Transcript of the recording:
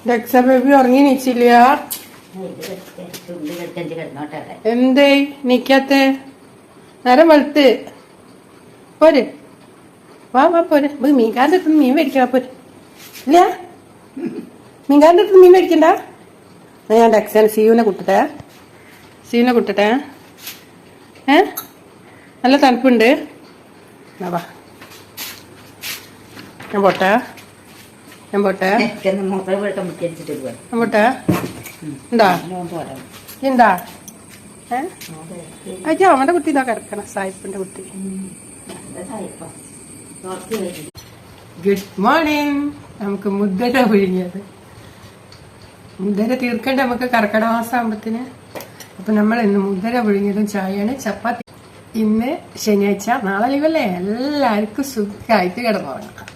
DEXA baby ഉറങ്ങി നീച്ചില്ല. എന്തേ നീക്കാത്ത? നേരം വെളുത്ത് പോര്. വാ വാ പോര്. മീൻകാരൻ്റെ അടുത്ത് മീൻ മേടിക്കണ പോര്. ഇല്ല മീൻകാരൻ്റെ അടുത്ത് മീൻ മേടിക്കണ്ട. ഞാൻ ഡെക്സാൻ സീവിനെ കുട്ടട്ടെ. സീവിനെ കുട്ടട്ടെ. നല്ല തണുപ്പുണ്ട്. വാ ഞാൻ പോട്ടെ. ഞാൻ പോട്ടെ. ഞാൻ പോട്ടെ. എന്താ എന്താ അയ്യോ അവന്റെ കുട്ടി ഇതാ കിടക്കണം. സായിപ്പിന്റെ കുട്ടി. Good morning. നമുക്ക് മുദ്ര പുഴുങ്ങിയത്. മുദ്ര തീർക്കണ്ട നമുക്ക് കർക്കിടക മാസം ആകുമ്പത്തിന്. അപ്പൊ നമ്മൾ ഇന്ന് മുദ്ര പുഴുങ്ങിയതും ചായയാണ്. ചപ്പാത്തി. ഇന്ന് ശനിയാഴ്ച, നാളെ ലീവല്ലേ. എല്ലാവർക്കും സുഖമായിട്ട് കിടന്നുറങ്ങാം.